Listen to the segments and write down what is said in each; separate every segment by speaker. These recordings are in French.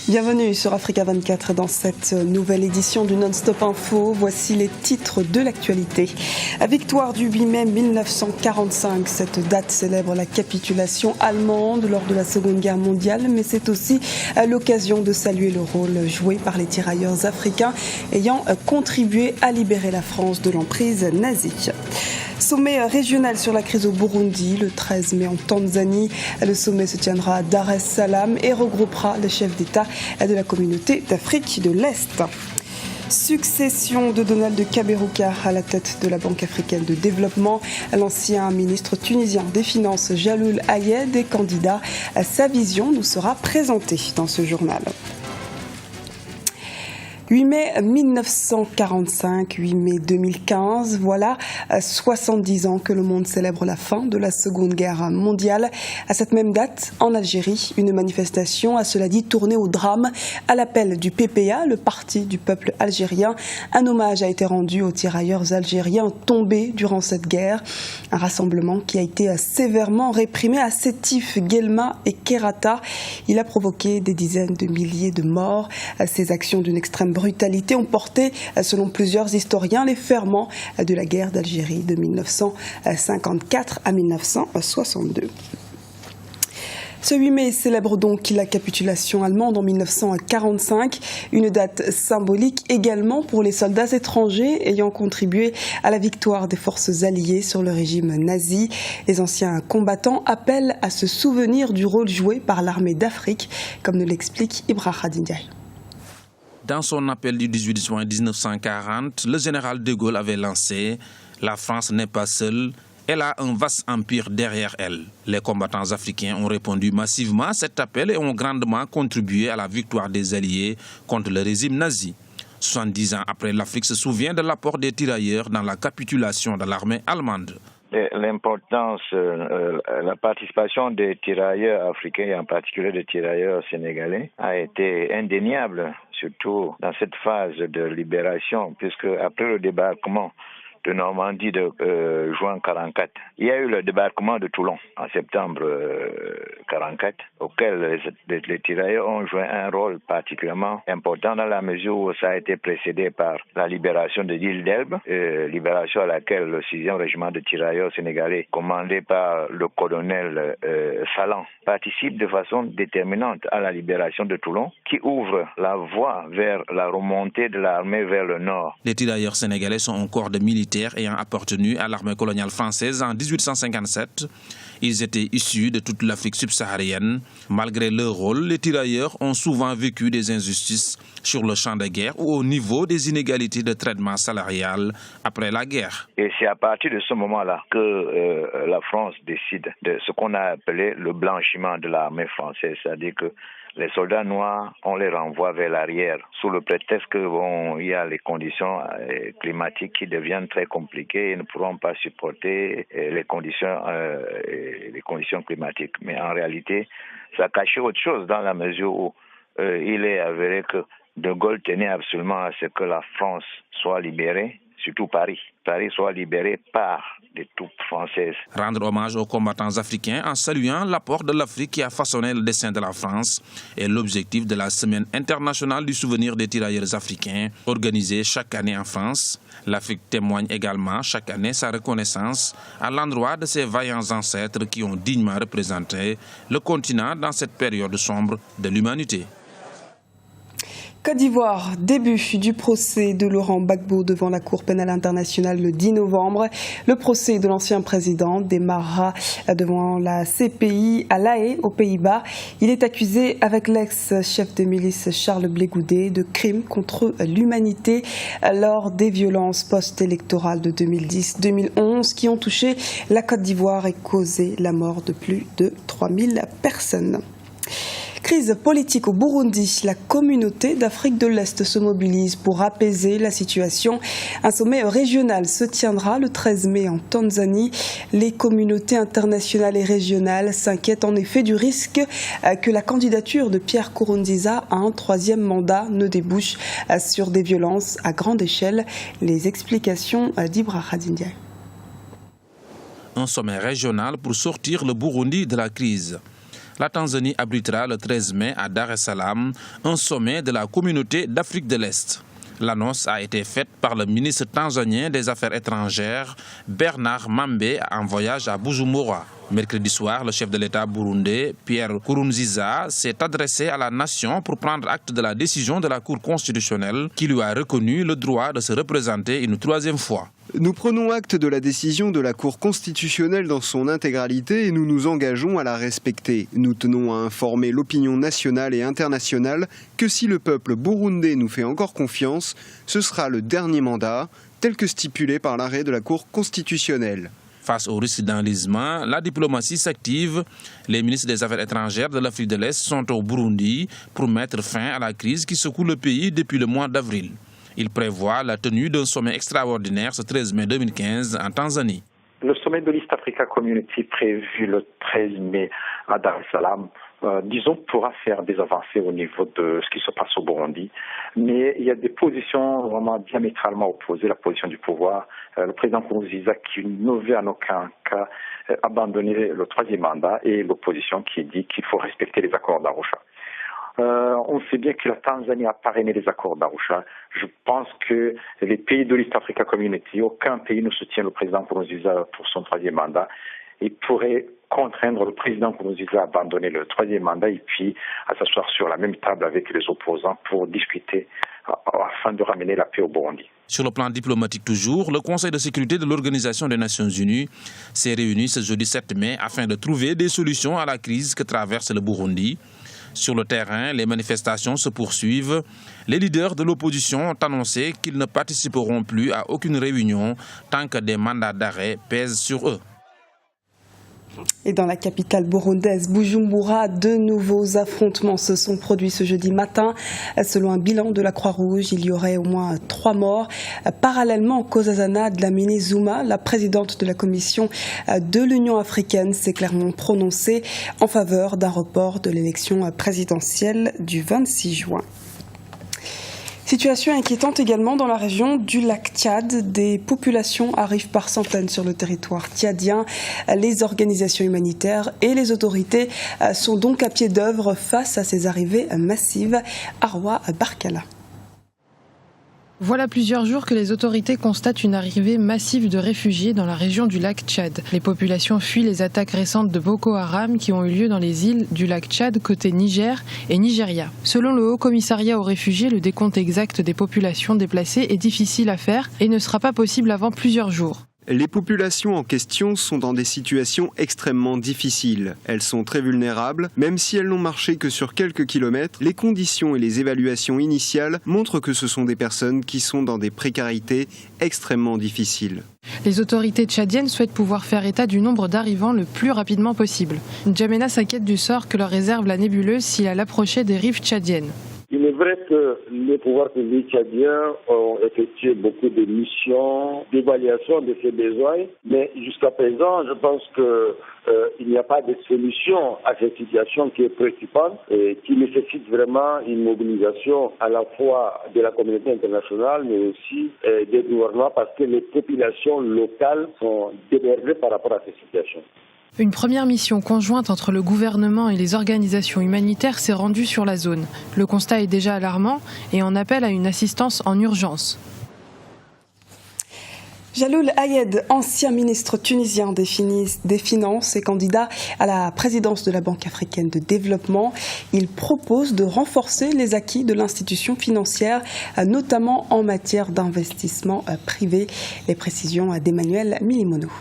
Speaker 1: Bienvenue sur Africa 24 dans cette nouvelle édition du Non-Stop Info. Voici les titres de l'actualité. Victoire du 8 mai 1945. Cette date célèbre la capitulation allemande lors de la Seconde Guerre mondiale, mais c'est aussi l'occasion de saluer le rôle joué par les tirailleurs africains ayant contribué à libérer la France de l'emprise nazie. Sommet régional sur la crise au Burundi, le 13 mai en Tanzanie. Le sommet se tiendra à Dar es Salaam et regroupera les chefs d'État de la communauté d'Afrique de l'Est. Succession de Donald Kaberuka à la tête de la Banque africaine de développement. L'ancien ministre tunisien des Finances Jaloul Ayed est candidat. Sa vision nous sera présentée dans ce journal. 8 mai 1945, 8 mai 2015, voilà 70 ans que le monde célèbre la fin de la Seconde Guerre mondiale. À cette même date, en Algérie, une manifestation a cela dit tourné au drame à l'appel du PPA, le Parti du peuple algérien. Un hommage a été rendu aux tirailleurs algériens tombés durant cette guerre. Un rassemblement qui a été sévèrement réprimé à Sétif, Guelma et Kerata. Il a provoqué des dizaines de milliers de morts. Ces actions d'une extrême brutalité ont porté, selon plusieurs historiens, les ferments de la guerre d'Algérie de 1954 à 1962. Ce 8 mai célèbre donc la capitulation allemande en 1945, une date symbolique également pour les soldats étrangers ayant contribué à la victoire des forces alliées sur le régime nazi. Les anciens combattants appellent à se souvenir du rôle joué par l'armée d'Afrique, comme nous l'explique Ibrahim Ndiaye.
Speaker 2: Dans son appel du 18 juin 1940, le général de Gaulle avait lancé « La France n'est pas seule, elle a un vaste empire derrière elle ». Les combattants africains ont répondu massivement à cet appel et ont grandement contribué à la victoire des Alliés contre le régime nazi. 70 ans après, l'Afrique se souvient de l'apport des tirailleurs dans la capitulation de l'armée allemande.
Speaker 3: L'importance, la participation des tirailleurs africains et en particulier des tirailleurs sénégalais a été indéniable, surtout dans cette phase de libération, puisque après le débarquement de Normandie de juin 44, il y a eu le débarquement de Toulon en septembre 44, auquel les tirailleurs ont joué un rôle particulièrement important dans la mesure où ça a été précédé par la libération de l'île d'Elbe, libération à laquelle le 6e régiment de tirailleurs sénégalais, commandé par le colonel Salan, participe de façon déterminante à la libération de Toulon, qui ouvre la voie vers la remontée de l'armée vers le nord.
Speaker 2: Les tirailleurs sénégalais sont un corps de militaires ayant appartenu à l'armée coloniale française en 1857. Ils étaient issus de toute l'Afrique subsaharienne. Malgré leur rôle, les tirailleurs ont souvent vécu des injustices sur le champ de guerre ou au niveau des inégalités de traitement salarial après la guerre.
Speaker 3: Et c'est à partir de ce moment-là que la France décide de ce qu'on a appelé le blanchiment de l'armée française, c'est-à-dire que les soldats noirs, on les renvoie vers l'arrière sous le prétexte qu'il y a les conditions climatiques qui deviennent très compliquées et ne pourront pas supporter les conditions climatiques. Mais en réalité, ça cachait autre chose dans la mesure où il est avéré que De Gaulle tenait absolument à ce que la France soit libérée, surtout Paris soit libéré par des troupes françaises.
Speaker 2: Rendre hommage aux combattants africains en saluant l'apport de l'Afrique qui a façonné le destin de la France est l'objectif de la Semaine internationale du souvenir des tirailleurs africains, organisée chaque année en France. L'Afrique témoigne également chaque année sa reconnaissance à l'endroit de ses vaillants ancêtres qui ont dignement représenté le continent dans cette période sombre de l'humanité.
Speaker 1: Côte d'Ivoire, début du procès de Laurent Gbagbo devant la Cour pénale internationale le 10 novembre. Le procès de l'ancien président démarrera devant la CPI à La Haye, aux Pays-Bas. Il est accusé avec l'ex-chef de milice Charles Blé Goudé de crimes contre l'humanité lors des violences post-électorales de 2010-2011 qui ont touché la Côte d'Ivoire et causé la mort de plus de 3000 personnes. Crise politique au Burundi, la communauté d'Afrique de l'Est se mobilise pour apaiser la situation. Un sommet régional se tiendra le 13 mai en Tanzanie. Les communautés internationales et régionales s'inquiètent en effet du risque que la candidature de Pierre Nkurunziza à un 3e mandat ne débouche sur des violences à grande échelle. Les explications d'Ibrahim Ndiaye.
Speaker 2: Un sommet régional pour sortir le Burundi de la crise. la Tanzanie abritera le 13 mai à Dar es Salaam un sommet de la communauté d'Afrique de l'Est. L'annonce a été faite par le ministre tanzanien des Affaires étrangères, Bernard Mambe, en voyage à Bujumbura. Mercredi soir, le chef de l'État burundais, Pierre Nkurunziza, s'est adressé à la nation pour prendre acte de la décision de la Cour constitutionnelle qui lui a reconnu le droit de se représenter une troisième fois.
Speaker 4: Nous prenons acte de la décision de la Cour constitutionnelle dans son intégralité et nous nous engageons à la respecter. Nous tenons à informer l'opinion nationale et internationale que si le peuple burundais nous fait encore confiance, ce sera le dernier mandat, tel que stipulé par l'arrêt de la Cour constitutionnelle.
Speaker 2: Face au risque d'enlisement, la diplomatie s'active. Les ministres des Affaires étrangères de l'Afrique de l'Est sont au Burundi pour mettre fin à la crise qui secoue le pays depuis le mois d'avril. Il prévoit la tenue d'un sommet extraordinaire ce 13 mai 2015 en Tanzanie.
Speaker 5: Le sommet de l'East Africa Community prévu le 13 mai à Dar es Salaam, pourra faire des avancées au niveau de ce qui se passe au Burundi. Mais il y a des positions vraiment diamétralement opposées. La position du pouvoir, le président Nkurunziza qui ne veut en aucun cas abandonner le troisième mandat et l'opposition qui dit qu'il faut respecter les accords d'Arusha. On sait bien que la Tanzanie a parrainé les accords d'Arusha. Je pense que les pays de l'East Africa Community, aucun pays ne soutient le président Nkurunziza pour son troisième mandat. Il pourrait contraindre le président Nkurunziza à abandonner le troisième mandat et puis à s'asseoir sur la même table avec les opposants pour discuter afin de ramener la paix au Burundi.
Speaker 2: Sur le plan diplomatique toujours, le Conseil de sécurité de l'Organisation des Nations Unies s'est réuni ce jeudi 7 mai afin de trouver des solutions à la crise que traverse le Burundi. Sur le terrain, les manifestations se poursuivent. Les leaders de l'opposition ont annoncé qu'ils ne participeront plus à aucune réunion tant que des mandats d'arrêt pèsent sur eux.
Speaker 1: Et dans la capitale burundaise, Bujumbura, de nouveaux affrontements se sont produits ce jeudi matin. Selon un bilan de la Croix-Rouge, il y aurait au moins 3 morts. Parallèlement, Nkosazana Dlamini Zuma, la présidente de la Commission de l'Union africaine, s'est clairement prononcée en faveur d'un report de l'élection présidentielle du 26 juin. Situation inquiétante également dans la région du lac Tchad. Des populations arrivent par centaines sur le territoire tchadien. Les organisations humanitaires et les autorités sont donc à pied d'œuvre face à ces arrivées massives. Arwa Barkala.
Speaker 6: Voilà plusieurs jours que les autorités constatent une arrivée massive de réfugiés dans la région du lac Tchad. Les populations fuient les attaques récentes de Boko Haram qui ont eu lieu dans les îles du lac Tchad côté Niger et Nigeria. Selon le Haut Commissariat aux réfugiés, le décompte exact des populations déplacées est difficile à faire et ne sera pas possible avant plusieurs jours.
Speaker 4: Les populations en question sont dans des situations extrêmement difficiles. Elles sont très vulnérables, même si elles n'ont marché que sur quelques kilomètres. Les conditions et les évaluations initiales montrent que ce sont des personnes qui sont dans des précarités extrêmement difficiles.
Speaker 6: Les autorités tchadiennes souhaitent pouvoir faire état du nombre d'arrivants le plus rapidement possible. N'Djamena s'inquiète du sort que leur réserve la nébuleuse si elle approchait des rives tchadiennes.
Speaker 7: Il est vrai que les pouvoirs publics tchadiens ont effectué beaucoup de missions d'évaluation de ces besoins, mais jusqu'à présent, je pense qu'il n'y a pas de solution à cette situation qui est préoccupante et qui nécessite vraiment une mobilisation à la fois de la communauté internationale, mais aussi des gouvernements, parce que les populations locales sont débordées par rapport à cette situation.
Speaker 6: Une première mission conjointe entre le gouvernement et les organisations humanitaires s'est rendue sur la zone. Le constat est déjà alarmant et on appelle à une assistance en urgence.
Speaker 1: Jaloul Ayed, ancien ministre tunisien des Finances et candidat à la présidence de la Banque africaine de développement, il propose de renforcer les acquis de l'institution financière, notamment en matière d'investissement privé. Les précisions d'Emmanuel Milimonou.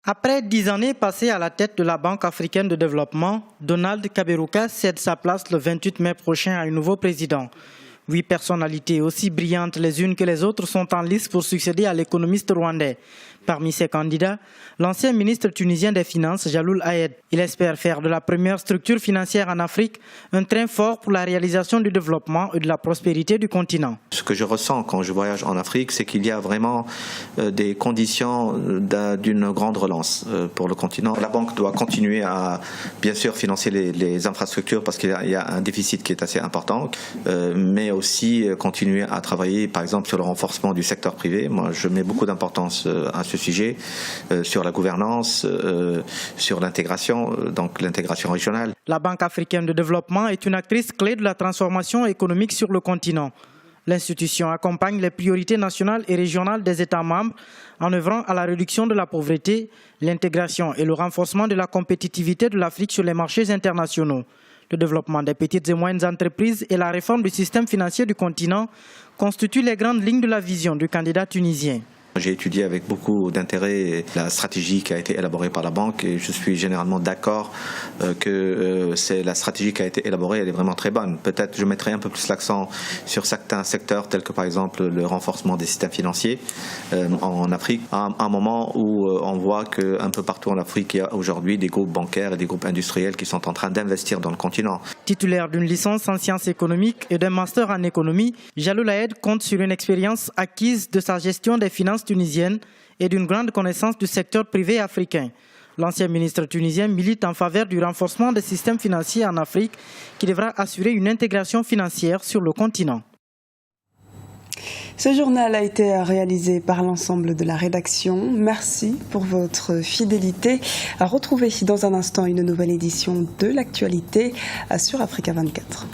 Speaker 8: Après 10 années passées à la tête de la Banque africaine de développement, Donald Kaberuka cède sa place le 28 mai prochain à un nouveau président. 8 personnalités aussi brillantes les unes que les autres sont en lice pour succéder à l'économiste rwandais. Parmi ces candidats, l'ancien ministre tunisien des Finances, Jaloul Ayed. Il espère faire de la première structure financière en Afrique un train fort pour la réalisation du développement et de la prospérité du continent.
Speaker 9: Ce que je ressens quand je voyage en Afrique, c'est qu'il y a vraiment des conditions d'une grande relance pour le continent. La banque doit continuer à, bien sûr, financer les infrastructures parce qu'il y a un déficit qui est assez important, mais aussi continuer à travailler, par exemple, sur le renforcement du secteur privé. Moi, je mets beaucoup d'importance à ce ce sujet, sur la gouvernance, sur l'intégration, donc l'intégration régionale.
Speaker 8: La Banque africaine de développement est une actrice clé de la transformation économique sur le continent. L'institution accompagne les priorités nationales et régionales des États membres en œuvrant à la réduction de la pauvreté, l'intégration et le renforcement de la compétitivité de l'Afrique sur les marchés internationaux. Le développement des petites et moyennes entreprises et la réforme du système financier du continent constituent les grandes lignes de la vision du candidat tunisien.
Speaker 9: J'ai étudié avec beaucoup d'intérêt la stratégie qui a été élaborée par la banque et je suis généralement d'accord que c'est la stratégie qui a été élaborée, elle est vraiment très bonne. Peut-être je mettrai un peu plus l'accent sur certains secteurs tels que par exemple le renforcement des systèmes financiers en Afrique, à un moment où on voit qu'un peu partout en Afrique, il y a aujourd'hui des groupes bancaires et des groupes industriels qui sont en train d'investir dans le continent.
Speaker 8: Titulaire d'une licence en sciences économiques et d'un master en économie, Jalloul Aed compte sur une expérience acquise de sa gestion des finances tunisienne et d'une grande connaissance du secteur privé africain. L'ancien ministre tunisien milite en faveur du renforcement des systèmes financiers en Afrique qui devra assurer une intégration financière sur le continent.
Speaker 1: Ce journal a été réalisé par l'ensemble de la rédaction. Merci pour votre fidélité. Retrouvez dans un instant une nouvelle édition de l'actualité sur Africa 24.